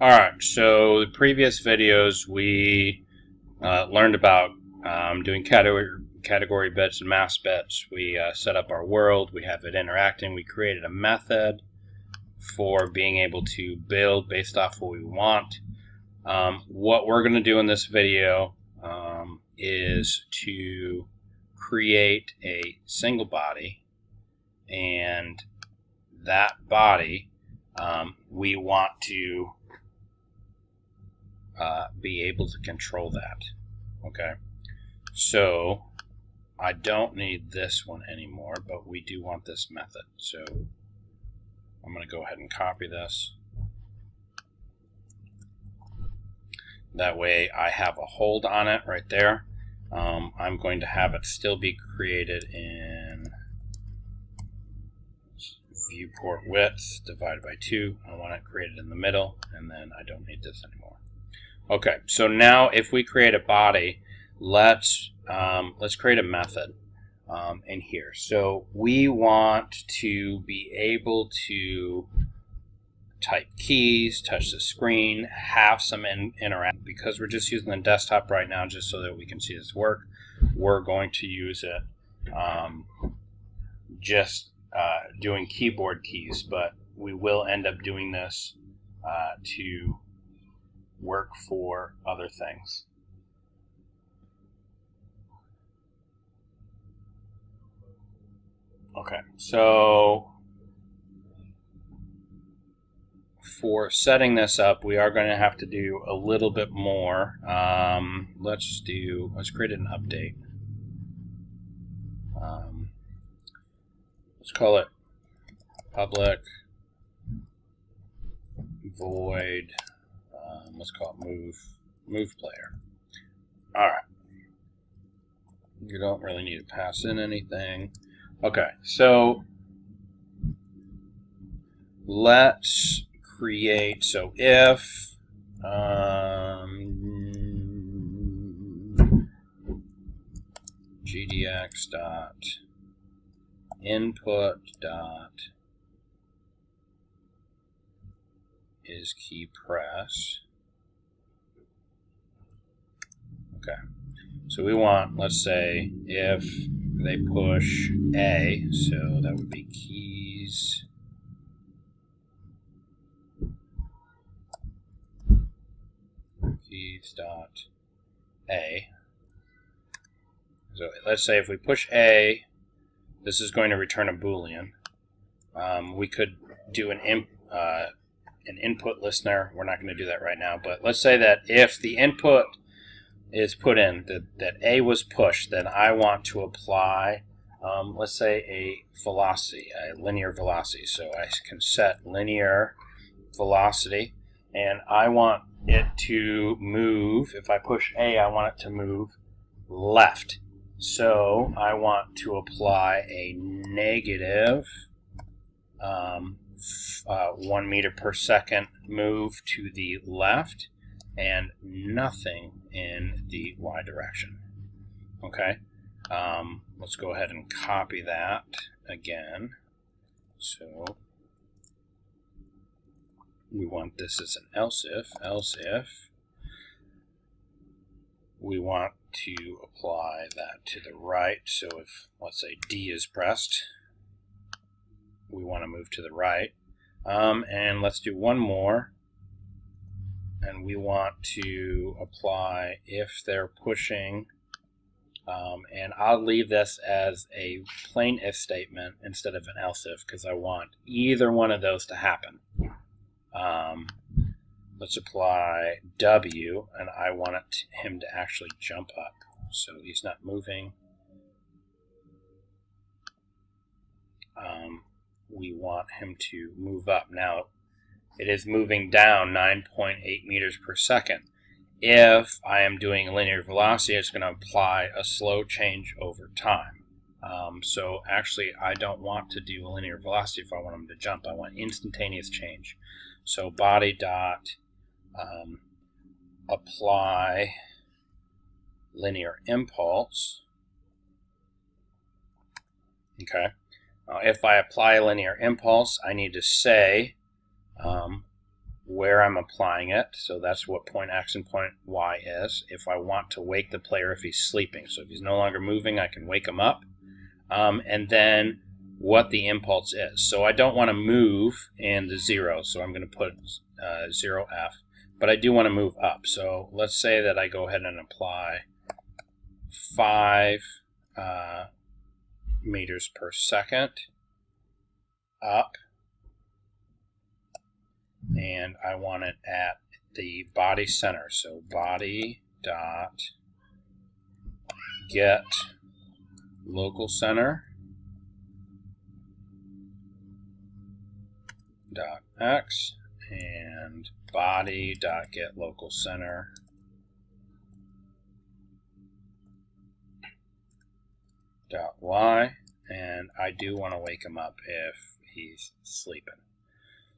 Alright, so the previous videos we learned about doing category bits and mass bits. We set up our world, we have it interacting, we created a method for being able to build based off what we want. What we're going to do in this video is to create a single body, and that body we want to be able to control that. Okay, so I don't need this one anymore, but we do want this method. So I'm going to go ahead and copy this. That way I have a hold on it right there. I'm going to have it still be created in viewport width divided by 2. I want it created in the middle, and then I don't need this anymore. Okay, so now if we create a body, let's create a method in here. So we want to be able to type keys, touch the screen, have some interact. Because we're just using the desktop right now just so that we can see this work, we're going to use it just doing keyboard keys, but we will end up doing this to work for other things. Okay, so for setting this up, we are going to have to do a little bit more. Let's create an update. Let's call it public void. Let's call it move player. All right. You don't really need to pass in anything. Okay, so let's create. So if gdx dot input dot is key press. Okay, so we want, let's say, if they push A, so that would be keys dot A. So let's say if we push A, this is going to return a Boolean. We could do an input listener. We're not going to do that right now, but let's say that if the input is put in, that A was pushed, then I want to apply, let's say, a velocity, a linear velocity. So I can set linear velocity, and I want it to move. If I push A, I want it to move left. So I want to apply a negative 1 meter per second move to the left, and nothing in the y direction. Okay, let's go ahead and copy that again. So we want this as an else if we want to apply that to the right. So if, let's say, D is pressed, we want to move to the right. And let's do one more. And we want to apply if they're pushing, and I'll leave this as a plain if statement instead of an else if, because I want either one of those to happen. Let's apply W, and I want him to actually jump up, so he's not moving. We want him to move up. Now, it is moving down 9.8 meters per second. If I am doing linear velocity, it's going to apply a slow change over time. So actually, I don't want to do a linear velocity if I want him to jump. I want instantaneous change. So body dot apply linear impulse. Okay. If I apply a linear impulse, I need to say where I'm applying it. So that's what point X and point Y is. If I want to wake the player if he's sleeping. So if he's no longer moving, I can wake him up. And then what the impulse is. So I don't want to move in the 0, so I'm going to put 0F. But I do want to move up. So let's say that I go ahead and apply 5 meters per second up. And I want it at the body center. So body dot get local center dot X and body dot get local center dot Y, and I do want to wake him up if he's sleeping.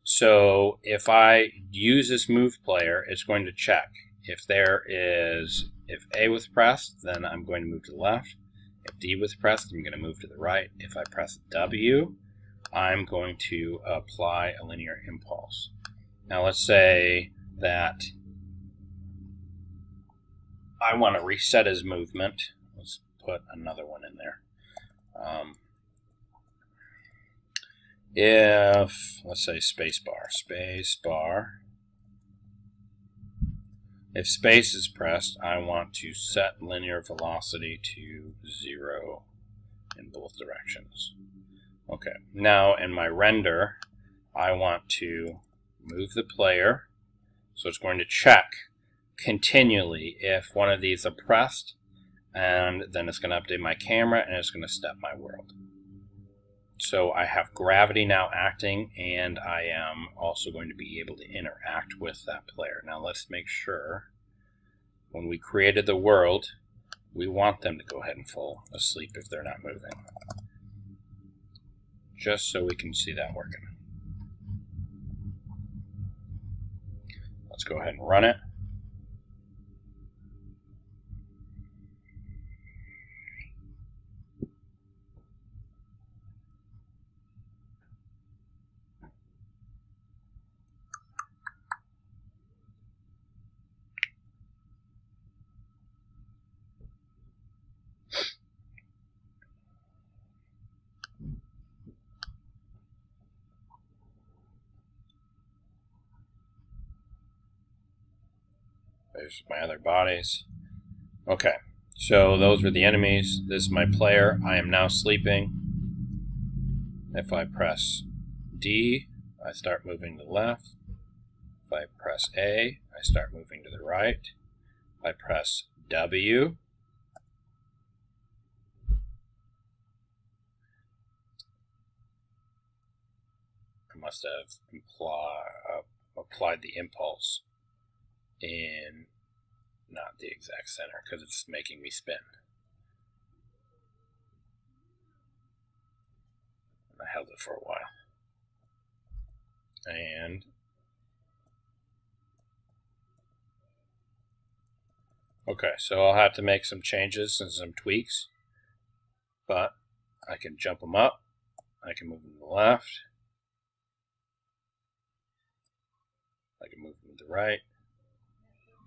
So if I use this move player, it's going to check. If A was pressed, then I'm going to move to the left. If D was pressed, I'm going to move to the right. If I press W, I'm going to apply a linear impulse. Now let's say that I want to reset his movement. Let's put another one in there. If, let's say spacebar, if space is pressed, I want to set linear velocity to 0 in both directions. Okay, now in my render, I want to move the player, so it's going to check continually if one of these are pressed, and then it's going to update my camera and it's going to step my world. So I have gravity now acting, and I am also going to be able to interact with that player. Now let's make sure when we created the world, we want them to go ahead and fall asleep if they're not moving. Just so we can see that working. Let's go ahead and run it. There's my other bodies. Okay, so those were the enemies. This is my player. I am now sleeping. If I press D, I start moving to the left. If I press A, I start moving to the right. If I press W, I must have applied the impulse in not the exact center because it's making me spin. I held it for a while. And okay, so I'll have to make some changes and some tweaks, but I can jump them up, I can move them to the left, I can move them to the right.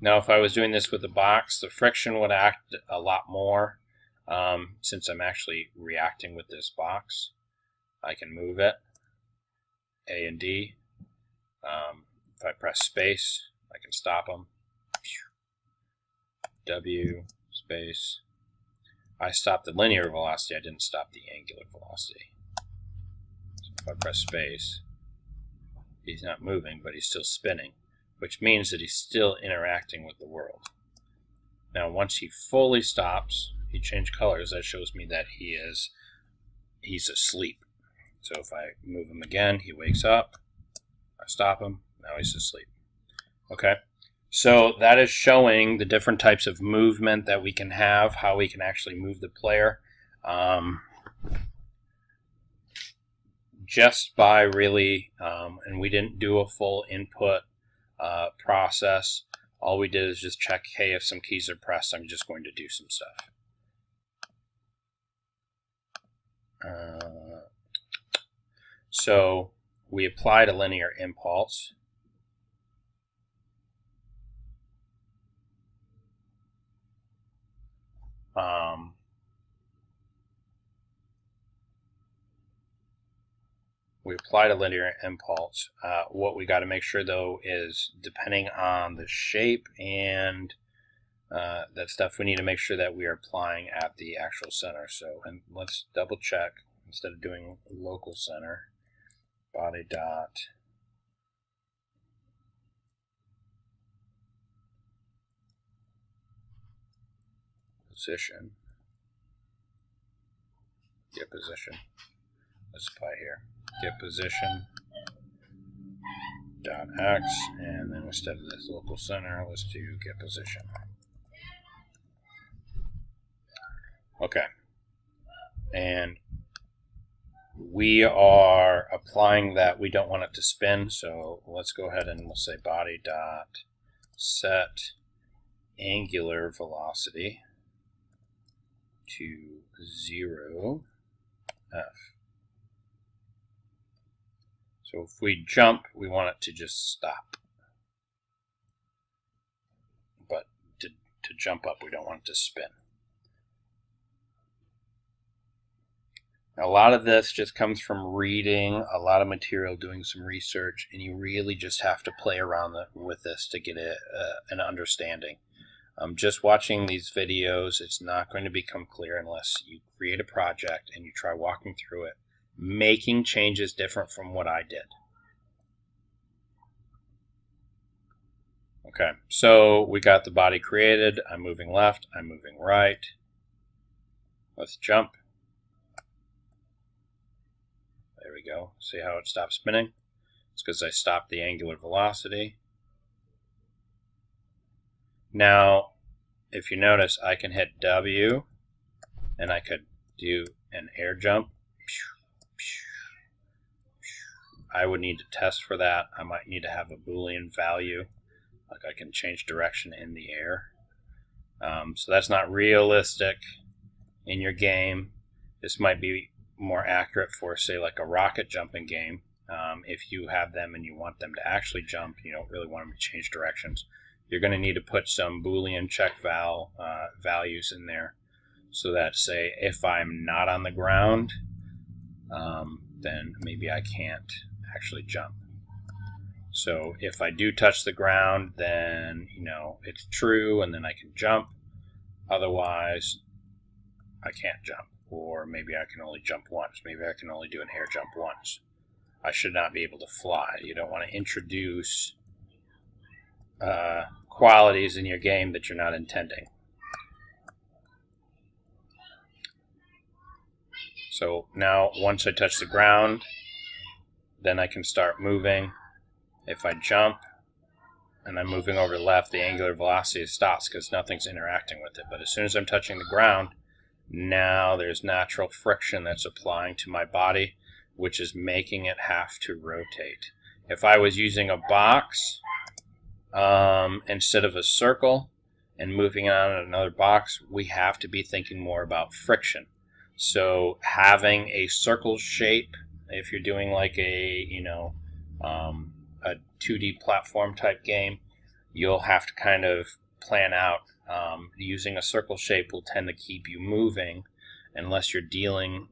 Now if I was doing this with the box, the friction would act a lot more since I'm actually reacting with this box. I can move it, A and D. If I press space, I can stop them. W, space. I stopped the linear velocity, I didn't stop the angular velocity. So if I press space, he's not moving, but he's still spinning, which means that he's still interacting with the world. Now once he fully stops, he changed colors, that shows me that he's asleep. So if I move him again, he wakes up, I stop him, now he's asleep. Okay, so that is showing the different types of movement that we can have, how we can actually move the player. Just by really, and we didn't do a full input process. All we did is just check, hey, if some keys are pressed, I'm just going to do some stuff. So we applied a linear impulse. We applied a linear impulse. What we got to make sure though is, depending on the shape and that stuff, we need to make sure that we are applying at the actual center. So, and let's double check, instead of doing local center, body dot position, get position. Let's apply here. Get position dot x, and then instead of this local center, let's do get position. Okay, and we are applying that. We don't want it to spin, so let's go ahead and we'll say body dot set angular velocity to 0 f. So if we jump, we want it to just stop. But to jump up, we don't want it to spin. A lot of this just comes from reading a lot of material, doing some research, and you really just have to play around with this to get an understanding. Just watching these videos, it's not going to become clear unless you create a project and you try walking through it, making changes different from what I did. Okay, so we got the body created. I'm moving left, I'm moving right. Let's jump. There we go. See how it stopped spinning? It's because I stopped the angular velocity. Now, if you notice, I can hit W, and I could do an air jump. I would need to test for that. I might need to have a Boolean value. Like I can change direction in the air. So that's not realistic in your game. This might be more accurate for, say, like a rocket jumping game. If you have them and you want them to actually jump, you don't really want them to change directions. You're going to need to put some Boolean check values in there, so that, say, if I'm not on the ground, then maybe I can't actually jump. So if I do touch the ground, then it's true, and then I can jump. Otherwise, I can't jump, or maybe I can only jump once. Maybe I can only do an air jump once. I should not be able to fly. You don't want to introduce qualities in your game that you're not intending. So now once I touch the ground, then I can start moving. If I jump and I'm moving over to the left, the angular velocity stops because nothing's interacting with it. But as soon as I'm touching the ground, now there's natural friction that's applying to my body, which is making it have to rotate. If I was using a box instead of a circle and moving on another box, we have to be thinking more about friction. So having a circle shape, if you're doing like a 2D platform type game, you'll have to kind of plan out. Using a circle shape will tend to keep you moving unless you're dealing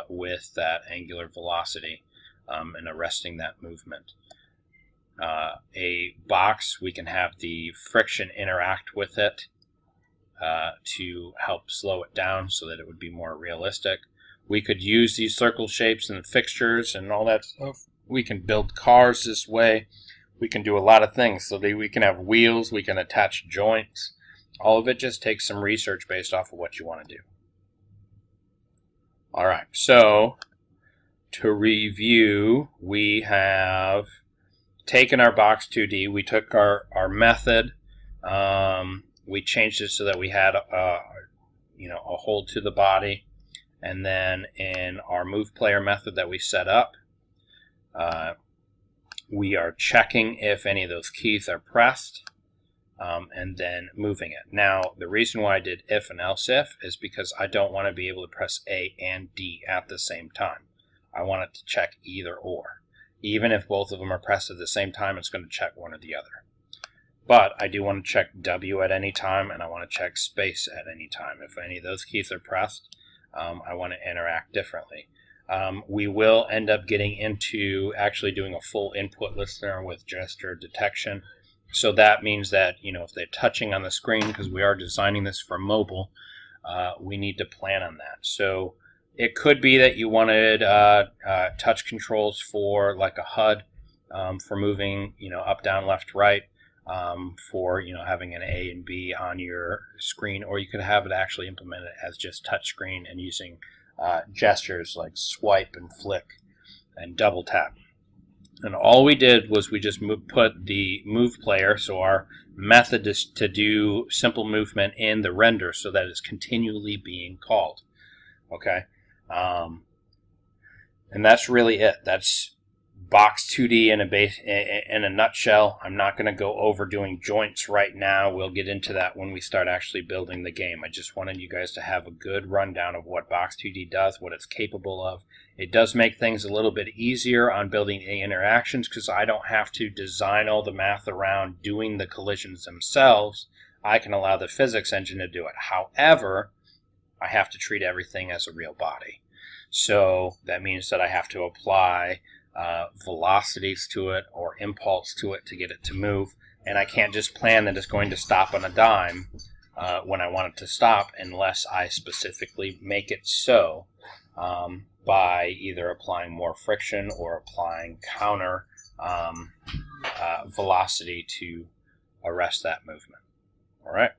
with that angular velocity and arresting that movement. A box, we can have the friction interact with it to help slow it down so that it would be more realistic. We could use these circle shapes and fixtures and all that stuff. We can build cars this way. We can do a lot of things. So that we can have wheels, we can attach joints. All of it just takes some research based off of what you want to do. All right, so to review, we have taken our Box2d. We took our method. We changed it so that we had a hold to the body. And then in our move player method that we set up, we are checking if any of those keys are pressed and then moving it. Now, the reason why I did if and else if is because I don't want to be able to press A and D at the same time. I want it to check either or. Even if both of them are pressed at the same time, it's going to check one or the other. But I do want to check W at any time, and I want to check space at any time. If any of those keys are pressed, I want to interact differently. we will end up getting into actually doing a full input listener with gesture detection. So that means that, if they're touching on the screen, because we are designing this for mobile, we need to plan on that. So it could be that you wanted touch controls for like a HUD, for moving, up, down, left, right, for having an A and B on your screen, or you could have it actually implemented as just touch screen and using gestures like swipe and flick and double tap. And all we did was we just put the move player, so our method is to do simple movement in the render so that it's continually being called. Okay, and that's really it. That's Box2d in a nutshell. I'm not going to go over doing joints right now. We'll get into that when we start actually building the game. I just wanted you guys to have a good rundown of what Box2d does, what it's capable of. It does make things a little bit easier on building the interactions because I don't have to design all the math around doing the collisions themselves. I can allow the physics engine to do it. However, I have to treat everything as a real body. So that means that I have to apply velocities to it or impulse to it to get it to move, and I can't just plan that it's going to stop on a dime when I want it to stop unless I specifically make it so by either applying more friction or applying counter velocity to arrest that movement. All right.